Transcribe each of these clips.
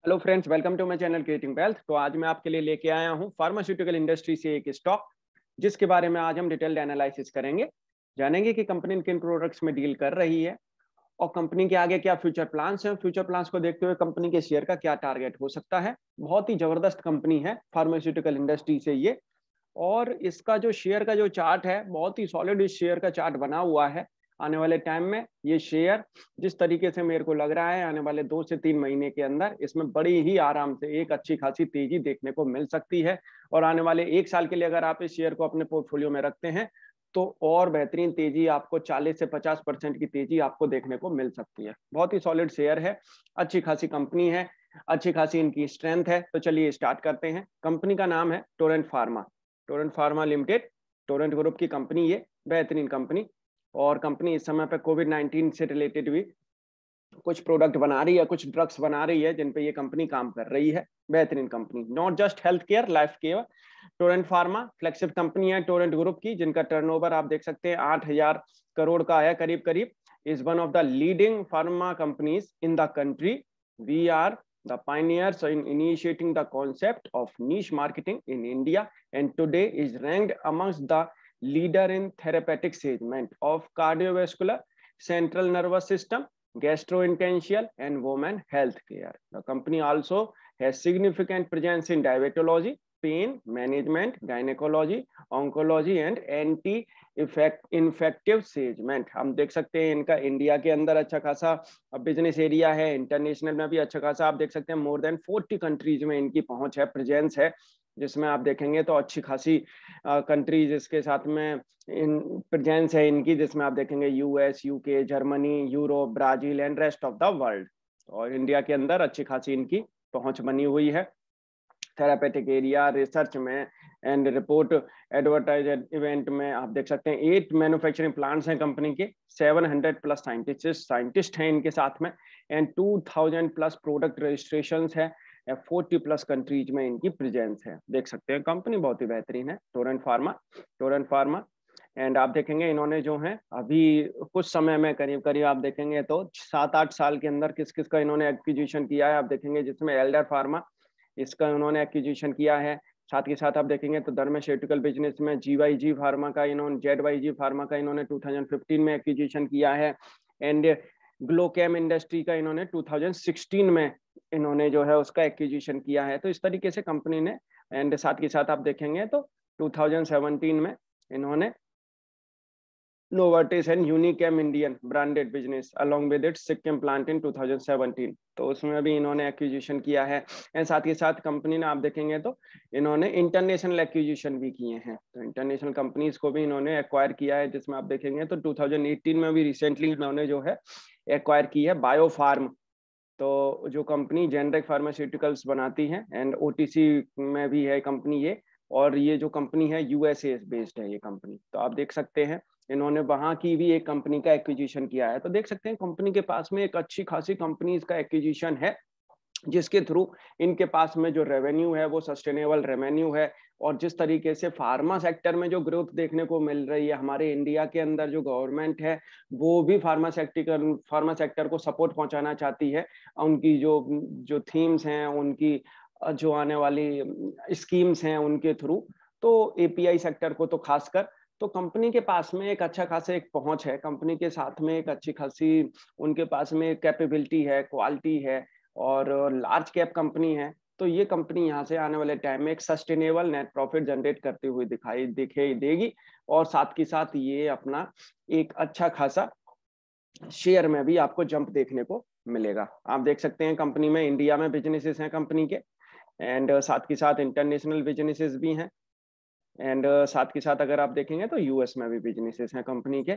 Hello friends, welcome to my channel creating wealth. तो आज मैं आपके लिए लेके आया हूं फार्मास्यूटिकल इंडस्ट्री से एक स्टॉक, जिसके बारे में आज हम डिटेल्ड एनालिसिस करेंगे। जानेंगे कि कंपनी किन प्रोडक्ट्स में डील कर रही है और कंपनी के आगे क्या फ्यूचर प्लान्स हैं। फ्यूचर प्लान्स को देखते हुए कंपनी के शेयर का क्या टारगेट हो सकता है। बहुत ही जबरदस्त कंपनी है फार्मास्यूटिकल इंडस्ट्री से ये। और इसका जो शेयर का जो चार्ट है, बहुत ही सॉलिड इस शेयर का चार्ट बना हुआ है। आने वाले टाइम में ये शेयर जिस तरीके से मेरे को लग रहा है, आने वाले 2 से 3 महीने के अंदर इसमें बड़ी ही आराम से एक अच्छी खासी तेजी देखने को मिल सकती है। और आने वाले 1 साल के लिए अगर आप इस शेयर को अपने पोर्टफोलियो में रखते हैं तो और बेहतरीन तेजी आपको 40 से 50% की तेजी आपको देखने को मिल सकती है। बहुत ही सॉलिड शेयर है, अच्छी खासी कंपनी है, अच्छी खासी इनकी स्ट्रेंथ है। तो चलिए स्टार्ट करते हैं। कंपनी का नाम है Torrent pharma. Torrent pharma limited, Torrent group की कंपनी, ये बेहतरीन कंपनी। और कंपनी इस समय पे कोविड-19 से रिलेटेड भी कुछ प्रोडक्ट बना रही है, कुछ ड्रग्स बना रही है जिन पे ये कंपनी काम कर रही है। बेहतरीन company, not just health care, life care. Torrent pharma flagship company है टोरेंट ग्रुप की, जिनका टर्नओवर आप देख सकते हैं 8,000 करोड़ का है करीब करीब। Is one of the leading pharma companies in the country. We are the pioneers in initiating the concept of niche marketing in India, and today is ranked amongst the leader in therapeutic segment of cardiovascular, central nervous system, gastrointestinal, and women health care. The company also has significant presence in diabetology, pain management, gynecology, oncology, and anti effective segment. हम देख सकते हैं इनका India के अंदर अच्छा खासा business area है, इंटरनेशनल में भी अच्छा खासा आप देख सकते हैं। मोर देन 40 कंट्रीज में इनकी पहुंच है, प्रेजेंस है, जिसमें आप देखेंगे तो अच्छी खासी कंट्रीज इसके साथ में इन प्रेजेंस है इनकी, जिसमें आप देखेंगे US, UK, Germany, Europe, Brazil and rest of the world. और इंडिया के अंदर अच्छी खासी इनकी पहुंच बनी हुई है थेरापेटिक एरिया, रिसर्च में एंड रिपोर्ट एडवर्टाइज इवेंट में। आप देख सकते हैं 8 मैन्युफैक्चरिंग प्लांट्स हैं कंपनी के, 700 प्लस साइंटिस्ट हैं इनके साथ में, एंड 2000 प्लस प्रोडक्ट रजिस्ट्रेशन है। 40 प्लस कंट्रीज में इनकी प्रेजेंस है। देख सकते हैं कंपनी बहुत ही बेहतरीन है Torrent pharma. Torrent pharma and आप देखेंगे इन्होंने जो है अभी कुछ समय में करीब करीब आप देखेंगे तो 7-8 साल के अंदर किस किस का इन्होंने एक्विजिशन किया है। आप देखेंगे जिसमें एल्डर फार्मा, इसका उन्होंने एक्विजिशन किया है। साथ के साथ आप देखेंगे तो धर्मास्यूटिकल बिजनेस में जीवाईजी फार्मा का इन्होंने, जेडवाईजी फार्मा का इन्होंने 2015 में एक्विजिशन किया है। एंड ग्लोकेम इंडस्ट्री का इन्होंने 2016 में इन्होंने जो है उसका एक्विजिशन किया है। तो इस तरीके से कंपनी ने, एंड साथ के साथ आप देखेंगे तो 2017 में इन्होंने Novartis and Unichem Indian branded business along with its Sikkim plant in 2017, तो उसमें भी इन्होंने एक्विजिशन किया है। एंड साथ ही साथ कंपनी ने आप देखेंगे तो इन्होंने इंटरनेशनल एक्विजिशन भी किए हैं, तो इंटरनेशनल कंपनीज को भी इन्होंने एक्वायर किया है, जिसमें आप देखेंगे तो 2018 में भी रिसेंटली इन्होंने जो है एक्वायर की है बायोफार्म। तो जो कंपनी जेनरिक फार्मास्यूटिकल्स बनाती है एंड ओटीसी में भी है कंपनी ये। और ये जो कंपनी है यूएसए बेस्ड है ये कंपनी। तो आप देख सकते हैं इन्होंने वहां की भी एक कंपनी का एक्विजिशन किया है। तो देख सकते हैं कंपनी के पास में एक अच्छी खासी कंपनीज का एक्विजिशन है, जिसके थ्रू इनके पास में जो रेवेन्यू है वो सस्टेनेबल रेवेन्यू है। और जिस तरीके से फार्मा सेक्टर में जो ग्रोथ देखने को मिल रही है हमारे इंडिया के अंदर, जो गवर्नमेंट है वो भी फार्मा सेक्टर को सपोर्ट पहुंचाना चाहती है। उनकी जो जो थीम्स हैं, उनकी जो आने वाली स्कीम्स हैं उनके थ्रू, तो एपीआई सेक्टर को तो खासकर, तो कंपनी के पास में एक अच्छा खासा एक पहुंच है, कंपनी के साथ में एक अच्छी खासी उनके पास में कैपेबिलिटी है, क्वालिटी है, और लार्ज कैप कंपनी है। तो ये कंपनी यहाँ से आने वाले टाइम में एक सस्टेनेबल नेट प्रॉफिट जनरेट करते हुए दिखाई देगी। और साथ के साथ ये अपना एक अच्छा खासा शेयर में भी आपको जंप देखने को मिलेगा। आप देख सकते हैं कंपनी में इंडिया में बिजनेसेस हैं कंपनी के, एंड साथ के साथ इंटरनेशनल बिजनेसेस भी हैं, एंड साथ के साथ अगर आप देखेंगे तो यूएस में भी बिजनेसेस हैं कंपनी के।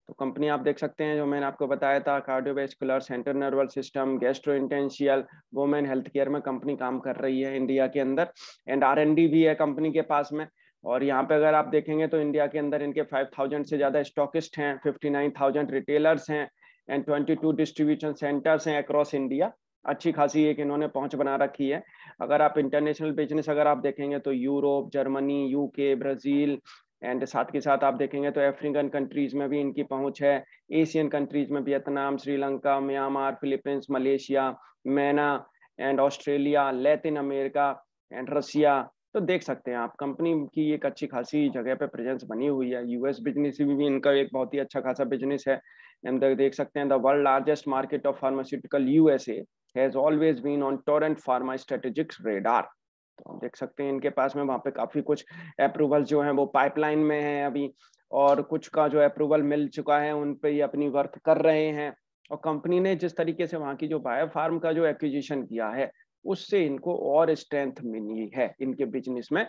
तो कंपनी आप देख सकते हैं जो मैंने आपको बताया था, cardiovascular, central nervous system, gastrointestinal, women health care में कंपनी काम कर रही है इंडिया के अंदर। एंड आर&डी भी है कंपनी के पास में। और यहाँ पे अगर आप देखेंगे तो इंडिया के अंदर इनके 5000 से ज्यादा स्टॉकिस्ट हैं, 59,000 रिटेलर्स हैं, एंड 22 डिस्ट्रीब्यूशन सेंटर्स हैं अक्रॉस इंडिया। अच्छी खासी एक इन्होंने पहुंच बना रखी है। अगर आप इंटरनेशनल बिजनेस अगर आप देखेंगे तो Europe, Germany, UK, Brazil, and साथ के साथ आप देखेंगे तो अफ्रीकन कंट्रीज में भी इनकी पहुंच है। एशियन कंट्रीज में Vietnam, Sri Lanka, Myanmar, Philippines, Malaysia, मैना, and Australia, Latin America and Russia. तो देख सकते हैं आप कंपनी की एक अच्छी खासी जगह पे प्रेजेंस बनी हुई है। यूएस बिजनेस भी इनका एक बहुत ही अच्छा खासा बिजनेस है। हम देख सकते हैं the world largest market of pharmaceutical USA has always been on Torrent pharma strategic radar. तो हम देख सकते हैं इनके पास में वहाँ पे काफी कुछ अप्रूवल जो है वो पाइपलाइन में है अभी, और कुछ का जो अप्रूवल मिल चुका है उन पे ये अपनी वर्क कर रहे हैं। और कंपनी ने जिस तरीके से वहाँ की जो बायो फार्म का जो एक्विजिशन किया है उससे इनको और स्ट्रेंथ मिली है, इनके बिजनेस में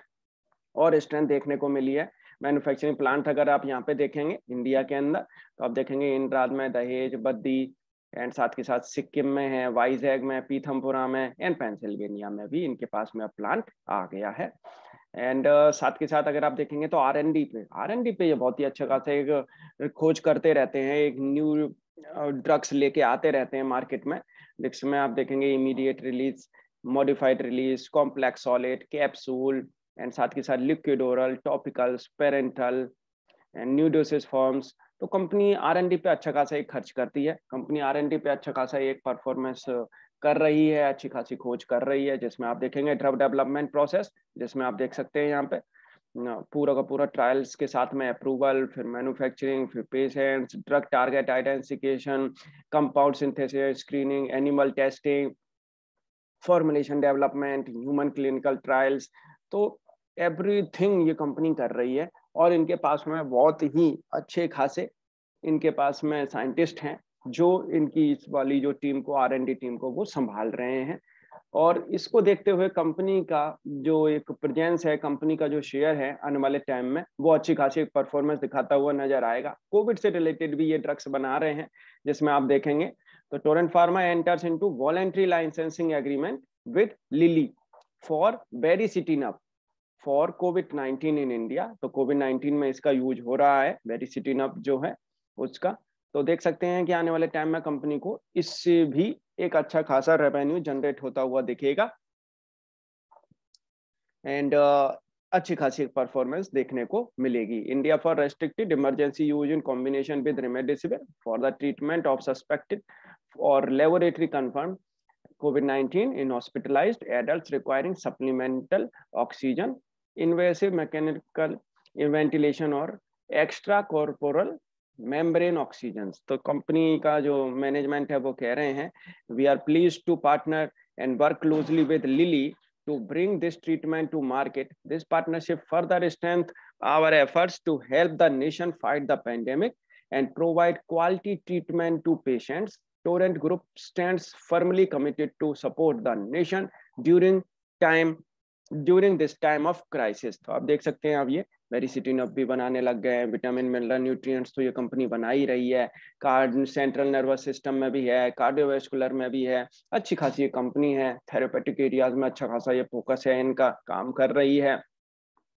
और स्ट्रेंथ देखने को मिली है। मैन्युफैक्चरिंग प्लांट अगर आप यहाँ पे देखेंगे इंडिया के अंदर तो आप देखेंगे इंद्राद में, दहेज, बद्दी एंड साथ के साथ सिक्किम में है, वाइजैग में, पीथमपुरा में एंड पेंसिल्वेनिया में भी इनके पास में प्लांट आ गया है। एंड साथ के साथ अगर आप देखेंगे तो आर एन डी पे ये बहुत ही अच्छा खासा एक खोज करते रहते हैं, एक न्यू ड्रग्स लेके आते रहते हैं मार्केट में, जिसमें आप देखेंगे immediate release, modified release, complex solid, capsule and साथ के साथ liquid oral, topicals, parental and new dosage forms. तो कंपनी आर&डी पे अच्छा खासा एक खर्च करती है, कंपनी आर&डी पे अच्छा खासा एक परफॉर्मेंस कर रही है, अच्छी खासी खोज कर रही है, जिसमें आप देखेंगे ड्रग डेवलपमेंट प्रोसेस, जिसमें आप देख सकते हैं यहाँ पे पूरा का पूरा ट्रायल्स के साथ में अप्रूवल, फिर मैन्युफैक्चरिंग, फिर patients, drug target identification, compound synthesis, screening, animal testing, formulation development, human clinical trials. तो एवरीथिंग ये कंपनी कर रही है और इनके पास में बहुत ही अच्छे खासे इनके पास में साइंटिस्ट हैं जो इनकी इस वाली जो टीम को, आर&डी टीम को वो संभाल रहे हैं। और इसको देखते हुए कंपनी का जो एक प्रेजेंस है, कंपनी का जो शेयर है आने वाले टाइम में वो अच्छी खासी परफॉर्मेंस दिखाता हुआ नजर आएगा। कोविड से रिलेटेड भी ये ड्रग्स बना रहे हैं, जिसमें आप देखेंगे तो Torrent pharma enters into voluntary licensing agreement with Lilly for baricitinib for कोविड-19 इन इंडिया। तो कोविड-19 में इसका यूज हो रहा है, बेरिसिटिनब जो है उसका। तो देख सकते हैं कि आने वाले टाइम में कंपनी को इससे भी एक अच्छा खासा रेवेन्यू जनरेट होता हुआ दिखेगा एंड अच्छी खासी परफॉर्मेंस देखने को मिलेगी। India for restricted emergency use in combination with remdesivir for the treatment of suspected और laboratory confirm COVID-19 in hospitalized adults requiring supplemental oxygen, invasive mechanical ventilation और extracorporeal membrane oxygen। तो company का जो management है वो कह रहे हैं we are pleased to partner and work closely with Lilly to bring this treatment to market. This partnership further strengthens our efforts to help the nation fight the pandemic and provide quality treatment to patients. Torrent Group stands firmly committed to support the nation during this time of crisis। तो आप देख सकते हैं अब ये बेरिसिटिनब भी बनाने लग गए हैं, विटामिन, मिनरल, न्यूट्रिएंट्स तो ये कंपनी बना ही रही है, कार्ड सेंट्रल नर्वस सिस्टम में भी है, कार्डियोवैस्कुलर में भी है, अच्छी खासी ये कंपनी है। थेरेपेटिक एरियाज में अच्छा खासा ये फोकस है, इनका काम कर रही है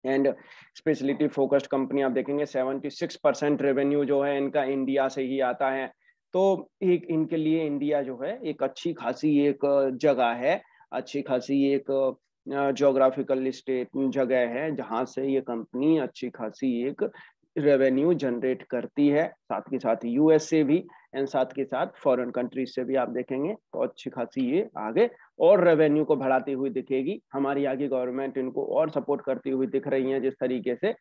एंड स्पेशलिटी फोकस्ड कंपनी। आप देखेंगे 76% रेवेन्यू जो है इनका इंडिया से ही आता है। तो एक इनके लिए इंडिया जो है एक अच्छी खासी एक जगह है, अच्छी खासी एक ज्योग्राफिकल स्टेट जगह है जहां से ये कंपनी अच्छी खासी एक रेवेन्यू जनरेट करती है, साथ के साथ यूएस से भी एंड साथ के साथ फॉरेन कंट्रीज से भी आप देखेंगे तो अच्छी खासी ये आगे और रेवेन्यू को बढ़ाती हुई दिखेगी। हमारी आगे गवर्नमेंट इनको और सपोर्ट करती हुई दिख रही है जिस तरीके से।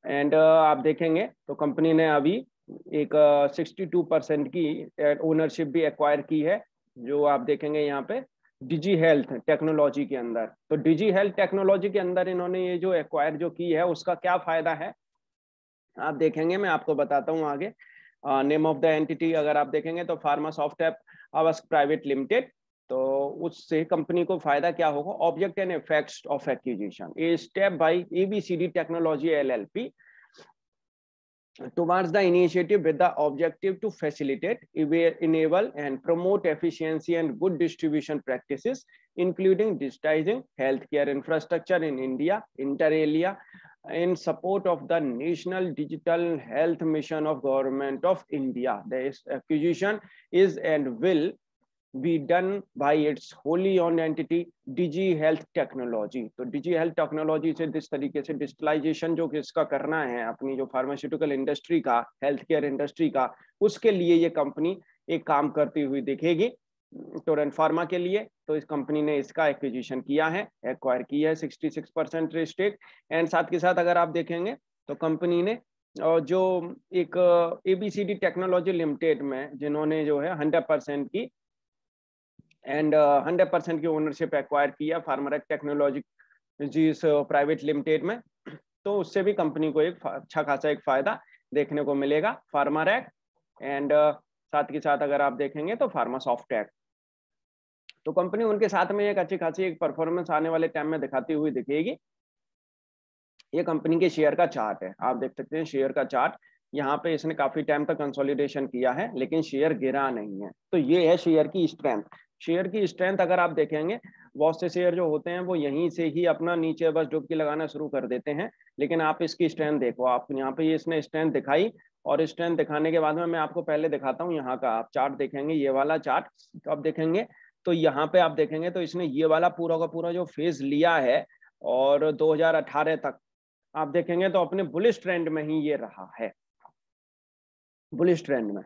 एंड आप देखेंगे तो कंपनी ने अभी एक 62% की ओनरशिप भी एक्वायर की है, जो आप देखेंगे यहाँ पे डिजी हेल्थ टेक्नोलॉजी के अंदर। तो डिजी हेल्थ टेक्नोलॉजी के अंदर इन्होंने ये जो एक्वायर जो की है उसका क्या फायदा है आप देखेंगे, मैं आपको बताता हूँ आगे। नेम ऑफ द एंटिटी अगर आप देखेंगे तो pharma software hours private limited. तो उससे कंपनी को फायदा क्या होगा, object and effects of acquisition, a step by ABCD technology LLP towards the initiative with the objective to facilitate, enable and promote efficiency and good distribution practices, including digitizing healthcare infrastructure in India, inter alia, in support of the National Digital Health Mission of Government of India. The acquisition is and will be done by its wholly owned entity digi health technology. तो डिजी health technology से जिस तरीके से digitalisation जो इसका करना है अपनी जो फार्मास्यूटिकल इंडस्ट्री का, हेल्थ केयर इंडस्ट्री का, उसके लिए ये कंपनी एक काम करती हुई दिखेगी। टोरेंट फार्मा के लिए। तो इस कंपनी ने इसका एक्विजिशन किया है, एक्वायर किया है 66% स्टेक। एंड साथ के साथ अगर आप देखेंगे तो कंपनी ने जो एक ABCD टेक्नोलॉजी लिमिटेड में जिन्होंने जो है 100% की 100% की ओनरशिप एक्वायर किया फार्मरैक टेक्नोलॉजी जिस प्राइवेट लिमिटेड में, तो उससे भी कंपनी को एक अच्छा खासा एक फायदा देखने को मिलेगा फार्मरैक। एंड साथ के साथ अगर आप देखेंगे तो फार्मा सॉफ्टटेक, तो कंपनी उनके साथ में एक अच्छी खासी एक परफॉर्मेंस आने वाले टाइम में दिखाती हुई दिखेगी। ये कंपनी के शेयर का चार्ट है, आप देख सकते हैं शेयर का चार्ट। यहाँ पे इसने काफी टाइम तक कंसोलिडेशन किया है लेकिन शेयर गिरा नहीं है। तो ये है शेयर की स्ट्रेंथ। शेयर की स्ट्रेंथ अगर आप देखेंगे, बहुत से शेयर जो होते हैं वो यहीं से ही अपना नीचे बस डुबकी लगाना शुरू कर देते हैं, लेकिन आप इसकी स्ट्रेंथ देखो। आप यहाँ पे ये इसने स्ट्रेंथ दिखाई, और स्ट्रेंथ दिखाने के बाद में मैं आपको पहले दिखाता हूँ यहाँ का आप चार्ट देखेंगे, ये वाला चार्ट तो आप देखेंगे तो यहाँ पे आप देखेंगे तो इसने ये वाला पूरा का पूरा जो फेज लिया है, और 2018 तक आप देखेंगे तो अपने बुलिश ट्रेंड में ही ये रहा है। बुलिश ट्रेंड में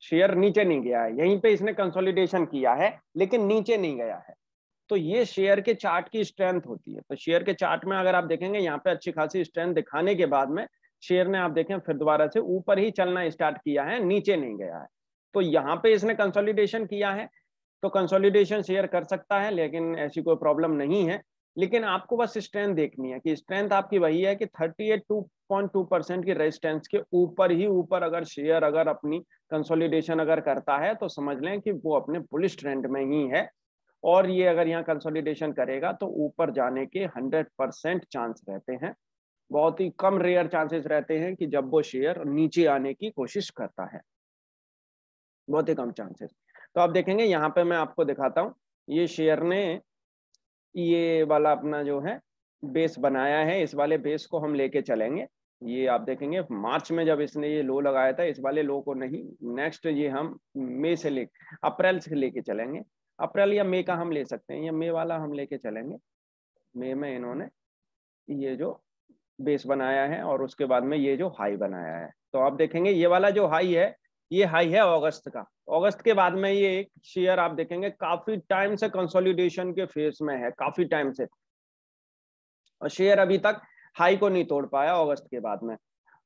शेयर नीचे नहीं गया है, यहीं पे इसने कंसोलिडेशन किया है लेकिन नीचे नहीं गया है। तो ये शेयर के चार्ट की स्ट्रेंथ होती है। तो शेयर के चार्ट में अगर आप देखेंगे यहाँ पे अच्छी खासी स्ट्रेंथ दिखाने के बाद में शेयर ने आप देखें फिर दोबारा से ऊपर ही चलना स्टार्ट किया है, नीचे नहीं गया है। तो यहाँ पे इसने कंसोलिडेशन किया है, तो कंसोलिडेशन शेयर कर सकता है, लेकिन ऐसी कोई प्रॉब्लम नहीं है। लेकिन आपको बस स्ट्रेंथ देखनी है कि स्ट्रेंथ आपकी वही है कि 38.2% की रेजिस्टेंस के ऊपर ही ऊपर अगर शेयर अगर अपनी कंसोलिडेशन अगर करता है तो समझ लें कि वो अपने बुलिश ट्रेंड में ही है। और ये अगर यहाँ कंसोलिडेशन करेगा तो ऊपर जाने के 100% चांस रहते हैं। बहुत ही कम रेयर चांसेस रहते हैं कि जब वो शेयर नीचे आने की कोशिश करता है, बहुत ही कम चांसेस। तो आप देखेंगे यहाँ पे मैं आपको दिखाता हूँ, ये शेयर ने ये वाला अपना जो है बेस बनाया है, इस वाले बेस को हम लेके चलेंगे। ये आप देखेंगे मार्च में जब इसने ये लो लगाया था, इस वाले लो को नहीं, नेक्स्ट ये हम मई से ले अप्रैल से लेके चलेंगे। अप्रैल या मई का हम ले सकते हैं, या मई वाला हम लेके चलेंगे। मई में इन्होंने ये जो बेस बनाया है और उसके बाद में ये जो हाई बनाया है, तो आप देखेंगे ये वाला जो हाई है, ये हाई है अगस्त का। अगस्त के बाद में ये एक शेयर आप देखेंगे काफी टाइम से कंसोलिडेशन के फेज में है, काफी टाइम से, और शेयर अभी तक हाई को नहीं तोड़ पाया अगस्त के बाद में।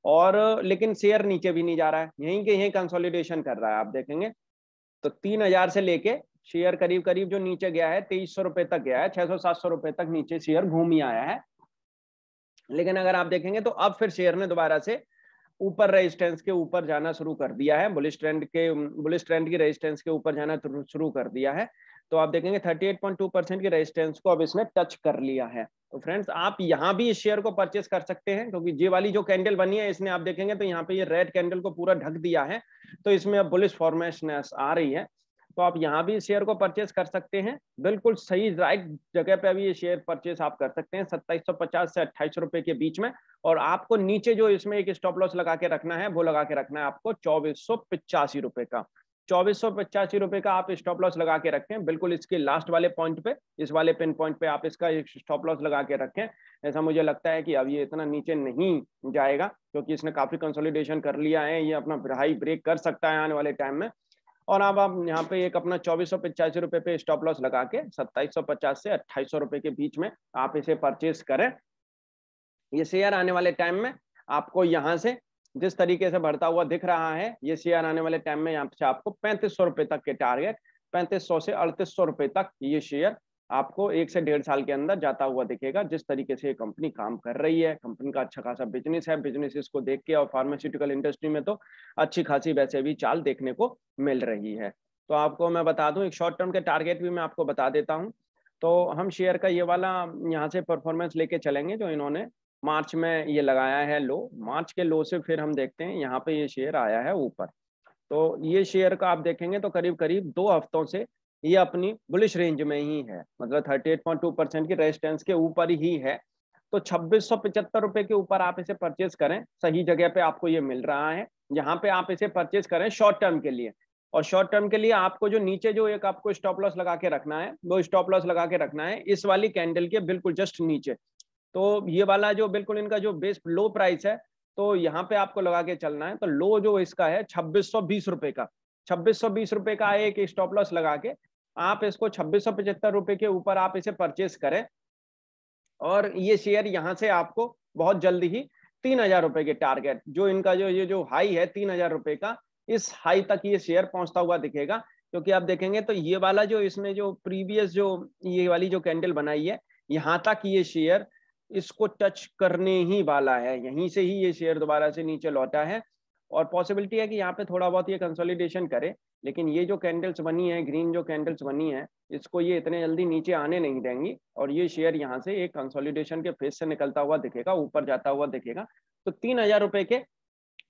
और लेकिन शेयर नीचे भी नहीं जा रहा है, यहीं के यहीं कंसोलिडेशन कर रहा है। आप देखेंगे तो 3000 से लेके शेयर करीब करीब जो नीचे गया है 2300 रुपए तक गया है, 600-700 रुपए तक नीचे शेयर घूम ही आया है। लेकिन अगर आप देखेंगे तो अब फिर शेयर ने दोबारा से ऊपर रेजिस्टेंस के ऊपर जाना शुरू कर दिया है, बुलिश ट्रेंड की रेजिस्टेंस के ऊपर जाना शुरू कर दिया है। तो आप देखेंगे 38.2% की रेजिस्टेंस को अब इसने टच कर लिया है। तो फ्रेंड्स आप यहाँ भी इस शेयर को परचेस कर सकते हैं, क्योंकि ये वाली जो कैंडल बनी है इसने आप देखेंगे तो यहाँ पे ये रेड कैंडल को पूरा ढक दिया है, तो इसमें अब बुलिश फॉर्मेशन आ रही है। तो आप यहाँ भी इस शेयर को परचेस कर सकते हैं, बिल्कुल सही राइट जगह पे अभी ये शेयर परचेस आप कर सकते हैं 2750 से 2800 रुपए के बीच में। और आपको नीचे जो इसमें एक स्टॉप लॉस लगा के रखना है, वो लगा के रखना है आपको 2485 रुपए का। 2485 रुपए का आप स्टॉप लॉस लगा के रखें, बिल्कुल इसके लास्ट वाले पॉइंट पे, इस वाले पिन पॉइंट पे आप इसका एक स्टॉप लॉस लगा के रखें। ऐसा मुझे लगता है कि अब ये इतना नीचे नहीं जाएगा, क्योंकि इसने काफी कंसोलिडेशन कर लिया है, ये अपना हाई ब्रेक कर सकता है आने वाले टाइम में। और अब आप यहाँ पे एक अपना 2485 रुपए पे स्टॉप लॉस लगा के 2750 से 2800 रुपए के बीच में आप इसे परचेज करें। ये शेयर आने वाले टाइम में आपको यहाँ से जिस तरीके से बढ़ता हुआ दिख रहा है, ये शेयर आने वाले टाइम में यहाँ से आपको 3500 रुपए तक के टारगेट, 3500 से 3800 रुपए तक ये शेयर आपको 1 से 1.5 साल के अंदर जाता हुआ दिखेगा। जिस तरीके से ये कंपनी काम कर रही है, कंपनी का अच्छा खासा बिजनेस है, बिजनेस इसको देख के, और फार्मास्यूटिकल इंडस्ट्री में तो अच्छी खासी वैसे भी चाल देखने को मिल रही है। तो आपको मैं बता दूं, एक शॉर्ट टर्म के टारगेट भी मैं आपको बता देता हूँ। तो हम शेयर का ये वाला यहाँ से परफॉर्मेंस लेके चलेंगे जो इन्होंने मार्च में ये लगाया है लो, मार्च के लो से फिर हम देखते हैं यहाँ पे ये शेयर आया है ऊपर। तो ये शेयर का आप देखेंगे तो करीब करीब 2 हफ्तों से ये अपनी बुलिश रेंज में ही है, मतलब 38.2% की रेजिस्टेंस के ऊपर ही है। तो 2675 रुपए के ऊपर आप इसे परचेज करें, सही जगह पे आपको ये मिल रहा है, यहाँ पे आप इसे परचेज करें शॉर्ट टर्म के लिए। और शॉर्ट टर्म के लिए आपको जो नीचे जो एक आपको स्टॉप लॉस लगा के रखना है, वो स्टॉप लॉस लगा के रखना है इस वाली कैंडल के बिल्कुल जस्ट नीचे। तो ये वाला जो बिल्कुल इनका जो बेस लो प्राइस है, तो यहाँ पे आपको लगा के चलना है। तो लो जो इसका है 2620 रुपए का, 2620 रुपए का एक स्टॉप लॉस लगा के आप इसको 2675 रुपए के ऊपर आप इसे परचेस करें और ये शेयर यहाँ से आपको बहुत जल्दी ही 3000 रुपए के टारगेट, जो इनका जो ये जो हाई है 3000 रुपए का, इस हाई तक ये शेयर पहुंचता हुआ दिखेगा। क्योंकि आप देखेंगे तो ये वाला जो इसमें जो प्रीवियस जो ये वाली जो कैंडल बनाई है, यहाँ तक ये शेयर इसको टच करने ही वाला है, यहीं से ही ये शेयर दोबारा से नीचे लौटा है और पॉसिबिलिटी है कि यहाँ पे थोड़ा बहुत ये कंसोलिडेशन करे। लेकिन ये जो कैंडल्स बनी है, ग्रीन जो कैंडल्स बनी है, इसको ये इतने जल्दी नीचे आने नहीं देंगी और ये शेयर यहाँ से एक कंसोलिडेशन के फेज से निकलता हुआ दिखेगा, ऊपर जाता हुआ दिखेगा। तो 3000 रुपए के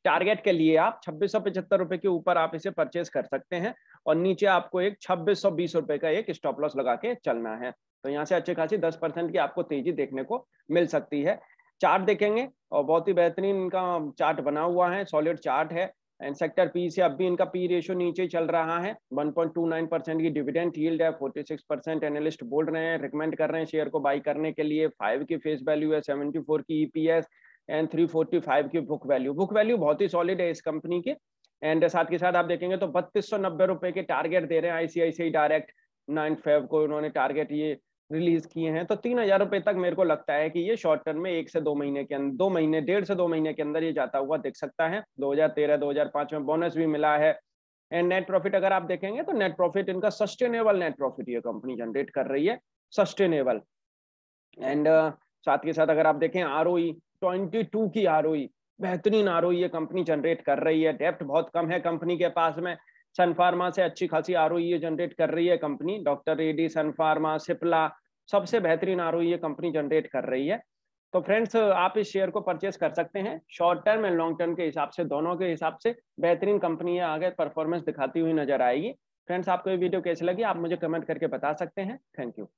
टारगेट के लिए आप 2675 रुपए के ऊपर आप इसे परचेज कर सकते हैं और नीचे आपको एक 2620 रुपए का एक स्टॉप लॉस लगा के चलना है। तो यहाँ से अच्छी खासी 10% की आपको तेजी देखने को मिल सकती है। चार्ट देखेंगे और बहुत ही बेहतरीन इनका चार्ट बना हुआ है, सॉलिड चार्ट है। एंड सेक्टर पी से अब भी इनका पी रेशियो नीचे चल रहा है। 1.29% की डिविडेंड यील्ड है, 46% एनालिस्ट बोल रहे हैं, रिकमेंड कर रहे हैं शेयर को बाई करने के लिए। 5 की फेस वैल्यू है, 74 की ईपीएस एंड 345 की बुक वैल्यू। बुक वैल्यू बहुत ही सॉलिड है इस कंपनी की। एंड साथ के साथ आप देखेंगे तो 3290 रुपए के टारगेट दे रहे हैं आईसीआईसीआई डायरेक्ट। 9 फेब को उन्होंने टारगेट ये रिलीज किए हैं। तो 3000 रुपए तक मेरे को लगता है कि ये शॉर्ट टर्म में 1 से 2 महीने के अंदर, 2 महीने, 1.5 से 2 महीने के अंदर ये जाता हुआ दिख सकता है। 2013-2005 में बोनस भी मिला है। एंड नेट प्रॉफिट अगर आप देखेंगे तो नेट प्रॉफिट इनका सस्टेनेबल नेट प्रॉफिट ये कंपनी जनरेट कर रही है, सस्टेनेबल। एंड साथ के साथ अगर आप देखें आरओई, 22 की आरओई, बेहतरीन आरओई ये कंपनी जनरेट कर रही है। डेप्ट बहुत कम है कंपनी के पास में। सन फार्मा से अच्छी खासी आरओई ये जनरेट कर रही है कंपनी। डॉक्टर रेड्डी, सन फार्मा, सिप्ला, सबसे बेहतरीन आरओई ये कंपनी जनरेट कर रही है। तो फ्रेंड्स आप इस शेयर को परचेस कर सकते हैं। Short term and long term के हिसाब से, दोनों के हिसाब से बेहतरीन कंपनी है, आगे परफॉर्मेंस दिखाती हुई नजर आएगी। फ्रेंड्स आपको ये वीडियो कैसी लगी आप मुझे कमेंट करके बता सकते हैं। Thank you.